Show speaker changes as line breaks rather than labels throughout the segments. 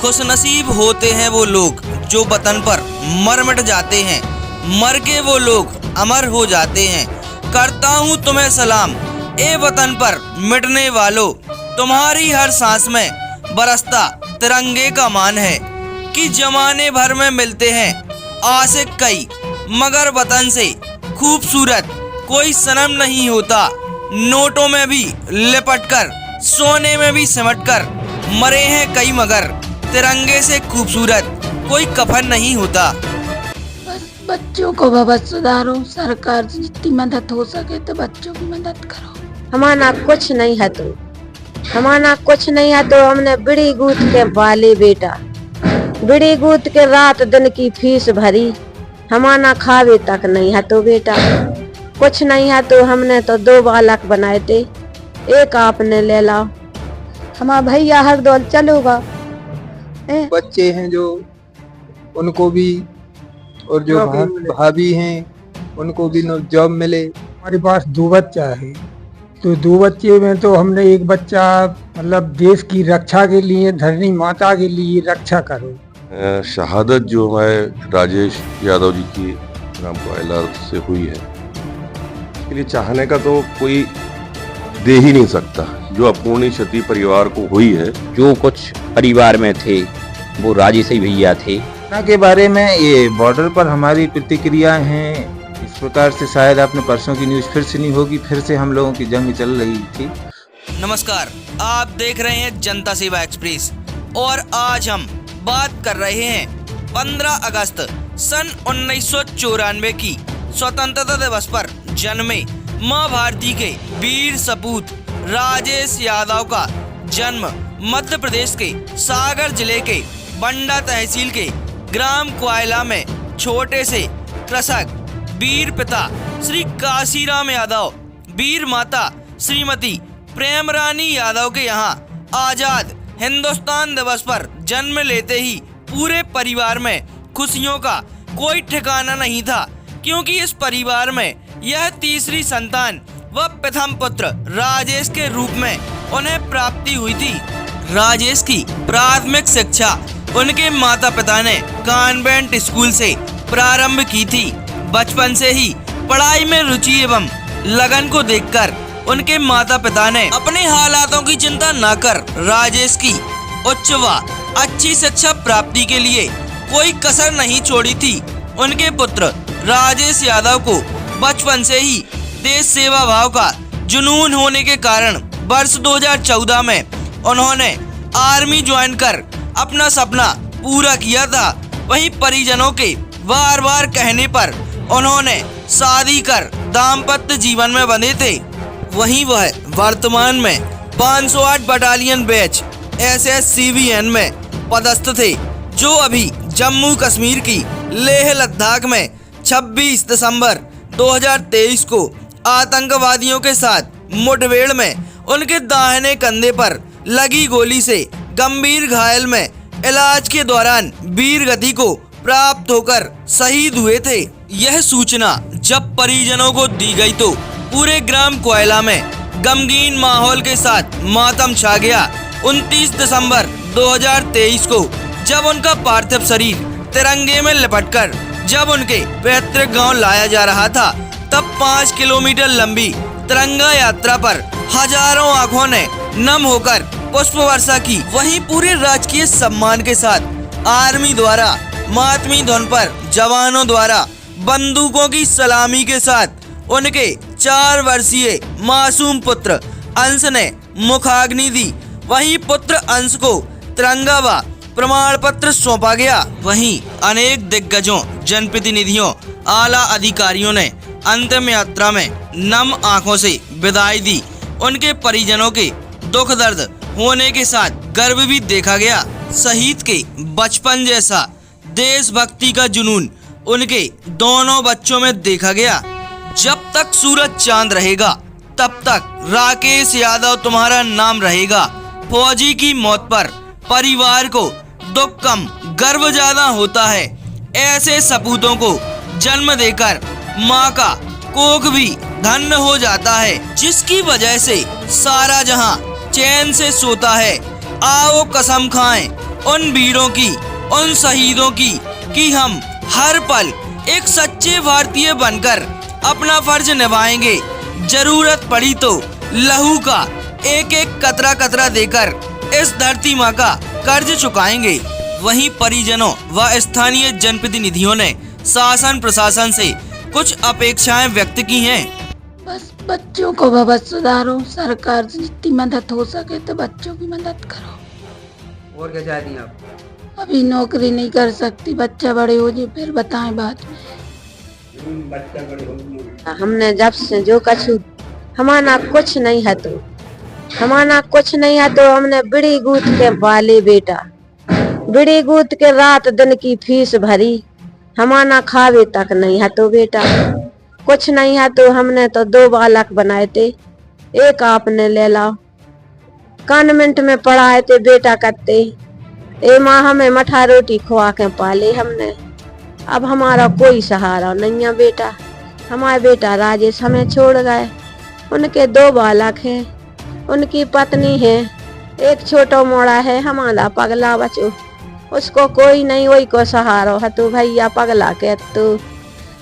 खुशनसीब होते हैं वो लोग जो वतन पर मर मिट जाते हैं, मर के वो लोग अमर हो जाते हैं। करता हूँ तुम्हें सलाम ए वतन पर मिटने वालों, तुम्हारी हर सांस में बरसता तिरंगे का मान है कि जमाने भर में मिलते हैं आशिक कई, मगर वतन से खूबसूरत कोई सनम नहीं होता। नोटों में भी लिपट कर, सोने में भी सिमट कर मरे हैं कई, मगर तिरंगे से खूबसूरत कोई कफन नहीं होता।
बस बच्चों को बस सुधारो, सरकार से जितनी मदद हो सके तो बच्चों की मदद करो।
हमारा कुछ नहीं है तो, हमारा कुछ नहीं है तो हमने बिड़ी गूंथ के पाले बेटा, बिड़ी गूंथ के रात दिन की फीस भरी, हमारा खावे तक नहीं है तो बेटा। कुछ नहीं है तो हमने तो 2 बालक बनाए थे, एक आपने ले ला।
हमारा भैया हरदौल चलूगा।
बच्चे हैं जो उनको भी, और जो भाभी हैं उनको भी जॉब मिले।
हमारे पास 2 बच्चा है, तो 2 बच्चे में तो हमने एक बच्चा मतलब देश की रक्षा के लिए, धरनी माता के लिए रक्षा करो।
शहादत जो है राजेश यादव जी की ग्राम कोयला से हुई है, इसके लिए चाहने का तो कोई दे ही नहीं सकता। जो अपूर्णीय क्षति परिवार को हुई है,
जो कुछ परिवार में थे वो राजेश भैया थे।
के बारे में ये बॉर्डर पर हमारी प्रतिक्रिया हैं। इस प्रकार से शायद आपने परसों की न्यूज़ फिर से नहीं होगी, फिर से हम लोगों की जंग चल रही थी।
नमस्कार, आप देख रहे हैं जनता सेवा एक्सप्रेस और आज हम बात कर रहे हैं 15 अगस्त सन 1994 की स्वतंत्रता दिवस पर जन्मे मां भारती के वीर सपूत राजेश यादव का जन्म मध्य प्रदेश के सागर जिले के बंडा तहसील के ग्राम कोयला में छोटे से कृषक वीर पिता श्री काशीराम यादव, वीर माता श्रीमती प्रेम रानी यादव के यहाँ आजाद हिंदुस्तान दिवस पर जन्म लेते ही पूरे परिवार में खुशियों का कोई ठिकाना नहीं था, क्योंकि इस परिवार में यह तीसरी संतान व प्रथम पुत्र राजेश के रूप में उन्हें प्राप्ति हुई थी। राजेश की प्राथमिक शिक्षा उनके माता पिता ने कॉन्वेंट स्कूल से प्रारंभ की थी। बचपन से ही पढ़ाई में रुचि एवं लगन को देखकर उनके माता पिता ने अपने हालातों की चिंता न कर राजेश की उच्च व अच्छी शिक्षा प्राप्ति के लिए कोई कसर नहीं छोड़ी थी। उनके पुत्र राजेश यादव को बचपन से ही देश सेवा भाव का जुनून होने के कारण वर्ष 2014 में उन्होंने आर्मी ज्वाइन कर अपना सपना पूरा किया था। वहीं परिजनों के बार बार कहने पर उन्होंने शादी कर दाम्पत्य जीवन में बंधे थे। वहीं वह वर्तमान में 508 बटालियन बैच SSCVN में पदस्थ थे, जो अभी जम्मू कश्मीर की लेह लद्दाख में 26 दिसंबर 2023 को आतंकवादियों के साथ मुठभेड़ में उनके दाहिने कंधे पर लगी गोली से गंभीर घायल में इलाज के दौरान वीर गति को प्राप्त होकर शहीद हुए थे। यह सूचना जब परिजनों को दी गई तो पूरे ग्राम कोयला में गमगीन माहौल के साथ मातम छा गया। 29 दिसंबर 2023 को जब उनका पार्थिव शरीर तिरंगे में लिपटकर जब उनके पैतृक गांव लाया जा रहा था, तब 5 किलोमीटर लंबी तिरंगा यात्रा पर हजारों आंखों ने नम होकर पुष्प वर्षा की। वहीं पूरे राजकीय सम्मान के साथ आर्मी द्वारा मातमी धुन पर जवानों द्वारा बंदूकों की सलामी के साथ उनके 4 वर्षीय मासूम पुत्र अंश ने मुखाग्नि दी। वहीं पुत्र अंश को तिरंगा व प्रमाण पत्र सौंपा गया। वहीं अनेक दिग्गजों, जनप्रतिनिधियों, आला अधिकारियों ने अंतिम यात्रा में नम आंखों से विदाई दी। उनके परिजनों के दुख दर्द होने के साथ गर्व भी देखा गया। शहीद के बचपन जैसा देशभक्ति का जुनून उनके दोनों बच्चों में देखा गया। जब तक सूरज चांद रहेगा तब तक राकेश यादव तुम्हारा नाम रहेगा। फौजी की मौत पर परिवार को दुख कम गर्व ज्यादा होता है। ऐसे सपूतों को जन्म देकर माँ का कोख भी धन्य हो जाता है, जिसकी वजह से सारा जहां चैन से सोता है। आओ कसम खाएं उन वीरों की, उन शहीदों की, कि हम हर पल एक सच्चे भारतीय बनकर अपना फर्ज निभाएंगे। जरूरत पड़ी तो लहू का एक एक कतरा कतरा देकर इस धरती माँ का कर्ज चुकाएंगे। वहीं परिजनों व स्थानीय जनप्रतिनिधियों ने शासन प्रशासन से कुछ अपेक्षाएं व्यक्त की हैं।
बस बच्चों को भविष्य सुधारो, सरकार से जितनी मदद हो सके तो बच्चों की मदद करो।
और क्या चाहती हैं आप?
अभी नौकरी नहीं कर सकती, बच्चा बड़े हो जाए फिर बताएं बाद में।
हमने जब से जो कछु हमारा कुछ नहीं है तो हमारा कुछ नहीं है तो हमने बिड़ी गूंथ के पाले बेटा, बिड़ी गूंथ के रात दिन की फीस भरी। हमारा खावे तक नहीं है तो बेटा, कुछ नहीं है तो हमने तो 2 बालक बनाए थे, एक आपने ले लाओ। कॉन्वेंट में पढ़ाए थे बेटा करते, ए माँ हमें मठा रोटी खुआ के पाले हमने। अब हमारा कोई सहारा नहीं है बेटा। हमारे बेटा राजेश हमें छोड़ गए, उनके 2 बालक हैं, उनकी पत्नी है, एक छोटा मोड़ा है, हमारा पगला बचो, उसको कोई नहीं, वही को सहारा है। तो भैया पगला के तो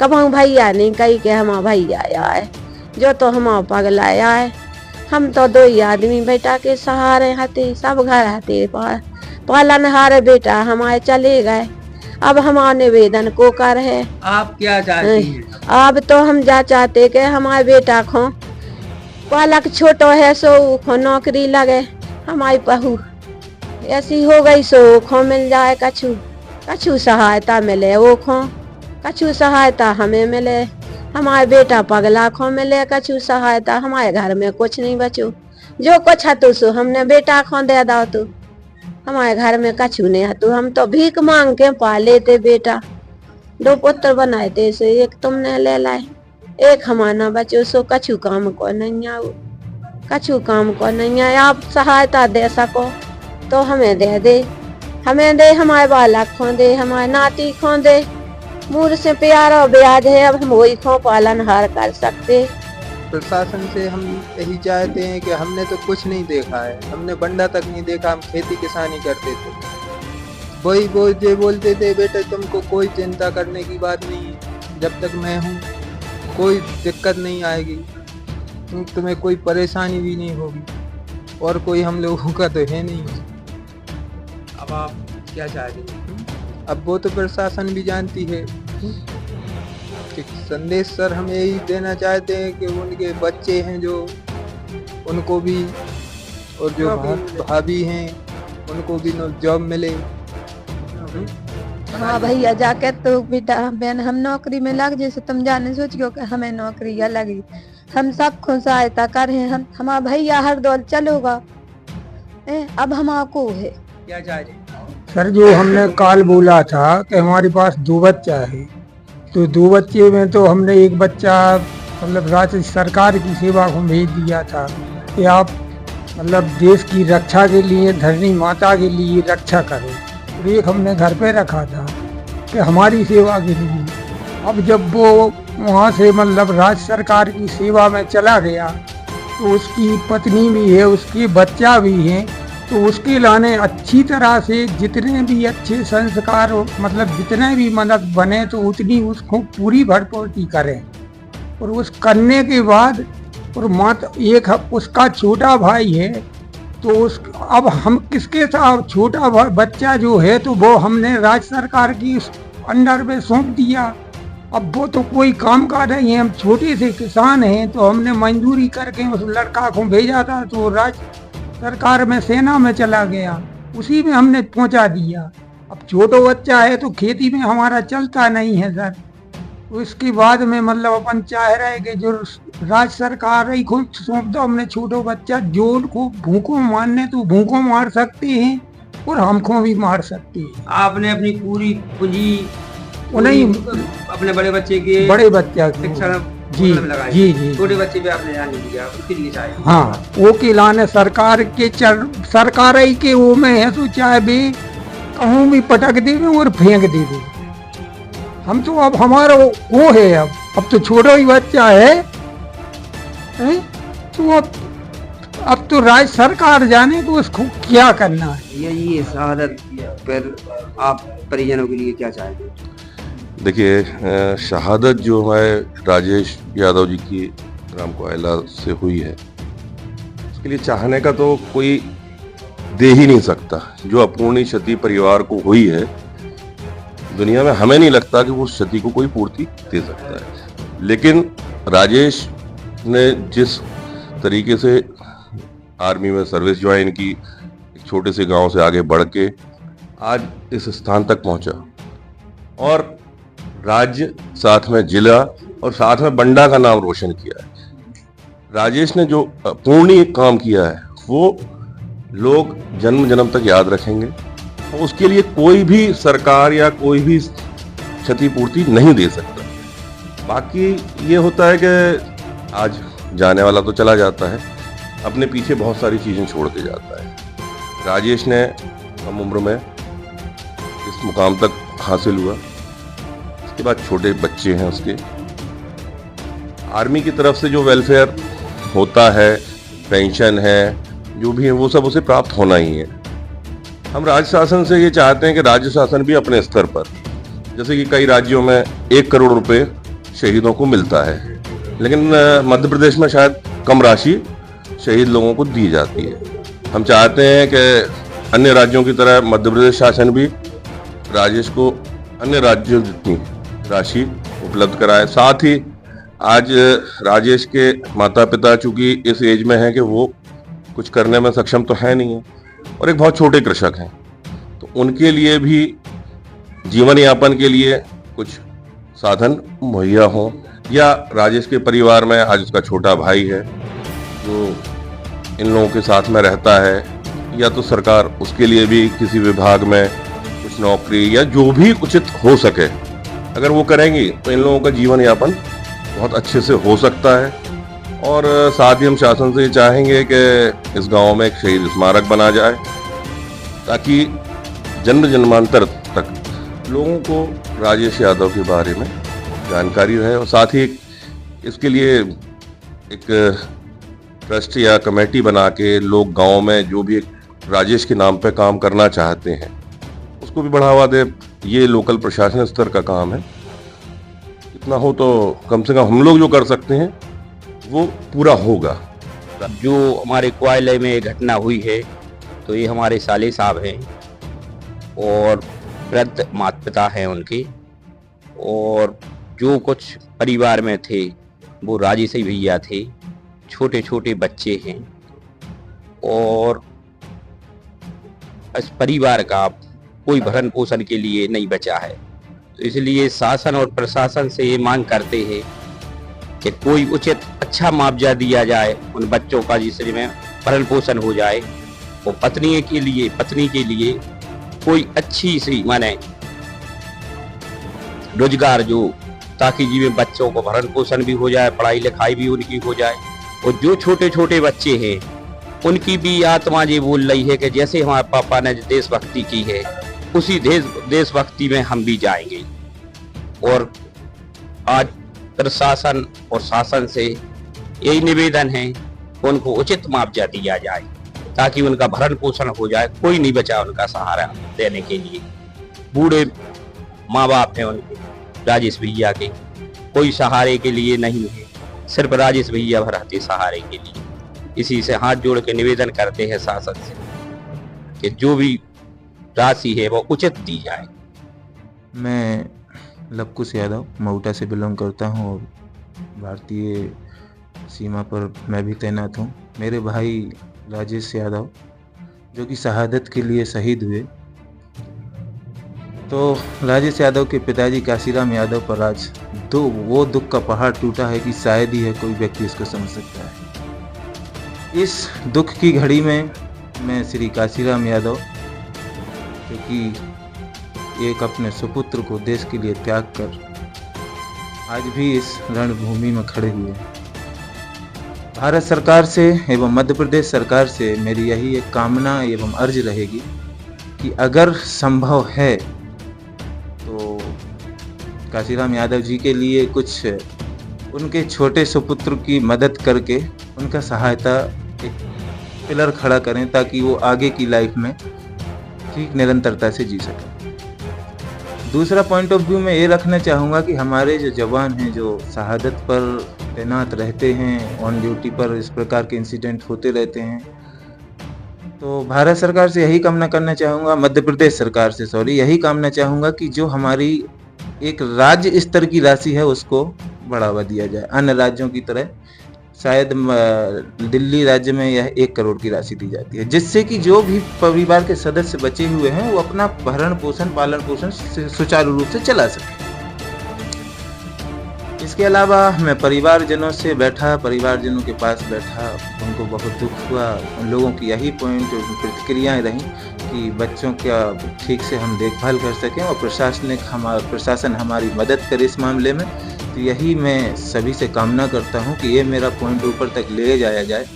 कबहू भैया नहीं कही के हम भैया आए, जो तो हम पगला आए। हम तो 2 ही आदमी बेटा के सहारे हते, सब घर हते पालन हारे बेटा हमारे चले गए। अब हमारा निवेदन को कर है।
आप क्या चाहती हैं?
अब तो हम जा चाहते कि हमारे बेटा को बालक छोटो है सो खो नौकरी लगे, हमारी बहू ऐसी हो गई सो खो मिल जाए, कछु कछु सहायता मिले, वो खो कछु सहायता हमें मिले, हमारे बेटा पगला खो मिले कछु सहायता। हमारे घर में कुछ नहीं बचो, जो कुछ है तो सो हमने बेटा खो दे दो, तो हमारे घर में कछु नहीं है तो हम तो भीख मांग के पाले थे बेटा। 2 पुत्र बनाए थे, सो एक तुमने ले लाए, एक हमारा बचो, सो कछु काम को नहीं आओ, कछु काम को नहीं है। आप सहायता दे सको तो हमें दे दे, हमें दे, हमारे बालक खो दे, हमारे नाती खो दे। मूर से प्यारा ब्याज है, अब हम वही खो पालन हार कर सकते।
प्रशासन से हम यही चाहते हैं कि हमने तो कुछ नहीं देखा है, हमने बंडा तक नहीं देखा, हम खेती किसानी करते थे। वही जो बोलते थे बेटा तुमको कोई चिंता करने की बात नहीं है, जब तक मैं हूँ कोई दिक्कत नहीं आएगी, तुम्हें कोई परेशानी भी नहीं होगी, और कोई हम लोगों का तो है नहीं।
अब आप क्या चाहते हैं?
अब वो तो प्रशासन भी जानती है। कि संदेश सर हम यही देना चाहते हैं कि उनके बच्चे हैं जो, उनको भी, और जो भाभी हैं उनको भी जॉब मिले।
हाँ भैया जाके तो बेटा बहन हम नौकरी में लग, जैसे तुम जाने सोच गयो कि हमें नौकरी लगी, हम सब को सहायता कर रहे हैं। हमारा भैया हर दौर चलोगा, अब हमको है
क्या चाहते?
सर जो हमने काल बोला था कि हमारे पास 2 बच्चा है, तो 2 बच्चे में तो हमने एक बच्चा मतलब राज्य सरकार की सेवा को भेज दिया था कि आप मतलब देश की रक्षा के लिए, धरनी माता के लिए रक्षा करो। और एक हमने घर पे रखा था कि हमारी सेवा के लिए। अब जब वो वहाँ से मतलब राज्य सरकार की सेवा में चला गया तो उसकी पत्नी भी है, उसके बच्चा भी है, तो उसके लाने अच्छी तरह से जितने भी अच्छे संस्कार मतलब जितने भी मदद बने तो उतनी उसको पूरी भरपूर्ति करें। और उस करने के बाद और मात्र एक उसका छोटा भाई है, तो उस अब हम किसके साथ छोटा बच्चा जो है तो वो हमने राज्य सरकार की अंडर में सौंप दिया। अब वो तो कोई काम कर रही है, हम छोटे से किसान हैं, तो हमने मंजूरी करके उस लड़का को भेजा था, तो राज्य सरकार में सेना में चला गया, उसी में हमने पहुंचा दिया। अब छोटा बच्चा है तो खेती में हमारा चलता नहीं है सर। उसके बाद में मतलब अपन चाह रहे कि जो राज्य सरकार ही खुद सौंप दो, हमने छोटा बच्चा जो उनको भूखों मारने तो भूखों मार सकते हैं और हमको भी मार सकते हैं।
आपने अपनी पूरी पूंजी
नहीं
अपने बड़े बच्चे की
बड़े बच्चा की
शिक्षा
जी
मतलब लगाए।
जी जी
छोटे बच्चे पे आपने ध्यान नहीं दिया, उसके लिए चाहे
हाँ, वो किलाने सरकार के सरकार ही के वो में है तो चाहे भी कहूँ भी पटक देवे और फेंक देवे। हम तो अब हमारा वो है, अब तो छोटा ही बच्चा है, हैं? तो अब तो राज्य सरकार जाने को उसको क्या करना है।
ये शहादत पर आप परिजनों के लिए क्या चाहते?
देखिए, शहादत जो है राजेश यादव जी की ग्राम कोयला से हुई है, उसके लिए चाहने का तो कोई दे ही नहीं सकता। जो अपूर्णीय क्षति परिवार को हुई है, दुनिया में हमें नहीं लगता कि वो क्षति को कोई पूर्ति दे सकता है। लेकिन राजेश ने जिस तरीके से आर्मी में सर्विस ज्वाइन की, एक छोटे से गांव से आगे बढ़ के आज इस स्थान तक पहुंचा, और राज्य साथ में जिला और साथ में बंडा का नाम रोशन किया है। राजेश ने जो अपूर्णीय काम किया है वो लोग जन्म जन्म तक याद रखेंगे, और उसके लिए कोई भी सरकार या कोई भी क्षतिपूर्ति नहीं दे सकता। बाकी ये होता है कि आज जाने वाला तो चला जाता है, अपने पीछे बहुत सारी चीजें छोड़ के जाता है। राजेश ने कम उम्र में इस मुकाम तक हासिल हुआ, उसके बाद छोटे बच्चे हैं उसके, आर्मी की तरफ से जो वेलफेयर होता है, पेंशन है, जो भी है वो सब उसे प्राप्त होना ही है। हम राज्य शासन से ये चाहते हैं कि राज्य शासन भी अपने स्तर पर, जैसे कि कई राज्यों में 1 करोड़ रुपए शहीदों को मिलता है, लेकिन मध्य प्रदेश में शायद कम राशि शहीद लोगों को दी जाती है। हम चाहते हैं कि अन्य राज्यों की तरह मध्य प्रदेश शासन भी राजेश को अन्य राज्यों जितनी राशि उपलब्ध कराए। साथ ही आज राजेश के माता पिता चूंकि इस एज में हैं कि वो कुछ करने में सक्षम तो है नहीं है, और एक बहुत छोटे कृषक हैं, तो उनके लिए भी जीवन यापन के लिए कुछ साधन मुहैया हों, या राजेश के परिवार में आज उसका छोटा भाई है जो इन लोगों के साथ में रहता है, या तो सरकार उसके लिए भी किसी विभाग में कुछ नौकरी या जो भी उचित हो सके अगर वो करेंगी तो इन लोगों का जीवन यापन बहुत अच्छे से हो सकता है। और साथ ही हम शासन से चाहेंगे कि इस गांव में एक शहीद स्मारक बना जाए, ताकि जन्म जन्मांतर तक लोगों को राजेश यादव के बारे में जानकारी रहे, और साथ ही इसके लिए एक ट्रस्ट या कमेटी बना के लोग गांव में जो भी राजेश के नाम पे काम करना चाहते हैं उसको भी बढ़ावा दे। ये लोकल प्रशासन स्तर का काम है, इतना हो तो कम से कम हम लोग जो कर सकते हैं वो पूरा होगा।
जो हमारे कोयले में घटना हुई है, तो ये हमारे साले साहब हैं और वृद्ध माता पिता हैं उनके, और जो कुछ परिवार में थे वो राजेश ही भैया थे, छोटे छोटे बच्चे हैं, और इस परिवार का कोई भरण पोषण के लिए नहीं बचा है। तो इसलिए शासन और प्रशासन से ये मांग करते हैं कि कोई उचित अच्छा मुआवजा दिया जाए उन बच्चों का, जिसमें भरण पोषण हो जाए, और पत्नी के लिए कोई अच्छी सी माने रोजगार जो, ताकि जीवन बच्चों को भरण पोषण भी हो जाए, पढ़ाई लिखाई भी उनकी हो जाए। और जो छोटे छोटे बच्चे हैं उनकी भी आत्मा ये बोल रही है कि जैसे हमारे पापा ने देशभक्ति की है उसी देशभक्ति में हम भी जाएंगे। और आज प्रशासन और शासन से यही निवेदन है कि उनको उचित मुआवजा दिया जाए, ताकि उनका भरण पोषण हो जाए। कोई नहीं बचा उनका सहारा देने के लिए। बूढ़े माँ बाप हैं उनके, राजेश भैया के, कोई सहारे के लिए नहीं है, सिर्फ राजेश भैया भराते सहारे के लिए। इसी से हाथ जोड़ के निवेदन करते हैं शासन से कि जो भी राशि है वो उचित दी जाए।
मैं लवकुश यादव मऊटा से बिलोंग करता हूँ और भारतीय सीमा पर मैं भी तैनात हूँ। मेरे भाई राजेश यादव जो कि शहादत के लिए शहीद हुए, तो राजेश यादव के पिताजी काशीराम यादव पर आज वो दुख का पहाड़ टूटा है कि शायद ही है कोई व्यक्ति इसको समझ सकता है। इस दुख की घड़ी में मैं श्री काशीराम यादव, जो कि एक अपने सुपुत्र को देश के लिए त्याग कर आज भी इस रणभूमि में खड़े हुए हैं। भारत सरकार से एवं मध्य प्रदेश सरकार से मेरी यही एक कामना एवं अर्ज रहेगी कि अगर संभव है तो काशीराम यादव जी के लिए कुछ उनके छोटे सुपुत्र की मदद करके उनका सहायता एक पिलर खड़ा करें ताकि वो आगे की लाइफ में ठीक निरंतरता से जी सकें। दूसरा पॉइंट ऑफ व्यू मैं ये रखना चाहूँगा कि हमारे जो जवान हैं जो शहादत पर तैनात रहते हैं, ऑन ड्यूटी पर इस प्रकार के इंसिडेंट होते रहते हैं, तो भारत सरकार से यही कामना करना चाहूँगा, मध्य प्रदेश सरकार से यही कामना चाहूँगा कि जो हमारी एक राज्य स्तर की राशि है उसको बढ़ावा दिया जाए। अन्य राज्यों की तरह शायद दिल्ली राज्य में यह 1 करोड़ की राशि दी जाती है, जिससे कि जो भी परिवार के सदस्य बचे हुए हैं वो अपना भरण पोषण पालन पोषण सुचारू रूप से चला सके। इसके अलावा मैं परिवारजनों के पास बैठा, उनको बहुत दुख हुआ। उन लोगों की यही पॉइंट प्रतिक्रियाएं रहीं कि बच्चों का ठीक से हम देखभाल कर सकें और प्रशासन हमारी मदद करे इस मामले में। तो यही मैं सभी से कामना करता हूं कि ये मेरा पॉइंट ऊपर तक ले जाया जाए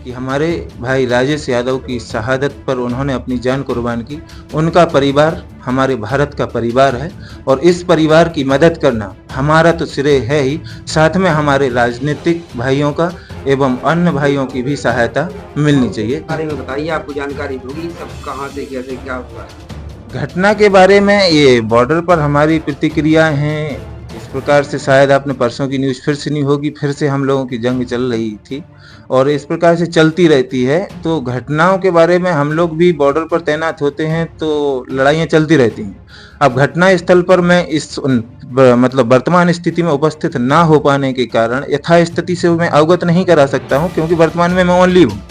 कि हमारे भाई राजेश यादव की शहादत पर उन्होंने अपनी जान कुर्बान की। उनका परिवार हमारे भारत का परिवार है और इस परिवार की मदद करना हमारा तो श्रेय है ही, साथ में हमारे राजनीतिक भाइयों का एवं अन्य भाइयों की भी सहायता मिलनी चाहिए।
बारे में बताइए, आपको जानकारी होगी सब कहाँ से कैसे क्या हुआ है।
घटना के बारे में ये बॉर्डर पर हमारी प्रतिक्रिया हैं इस प्रकार से, शायद आपने परसों की न्यूज़ फिर सुनी होगी, फिर से हम लोगों की जंग चल रही थी और इस प्रकार से चलती रहती है। तो घटनाओं के बारे में हम लोग भी बॉर्डर पर तैनात होते हैं तो लड़ाइयाँ चलती रहती हैं। अब घटना स्थल पर मैं इस वर्तमान स्थिति में उपस्थित ना हो पाने के कारण यथा स्थिति से मैं अवगत नहीं करा सकता हूँ, क्योंकि वर्तमान में मैं ओनली हूँ।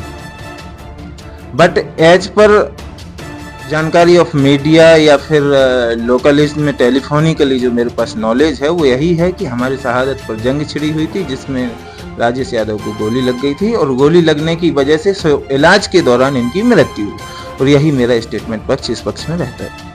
बट एज पर जानकारी ऑफ मीडिया या फिर लोकलिस्ट में टेलीफोनिकली जो मेरे पास नॉलेज है वो यही है कि हमारी शहादत पर जंग छिड़ी हुई थी, जिसमें राजेश यादव को गोली लग गई थी और गोली लगने की वजह से इलाज के दौरान इनकी मृत्यु हुई। और यही मेरा स्टेटमेंट इस पक्ष में रहता है।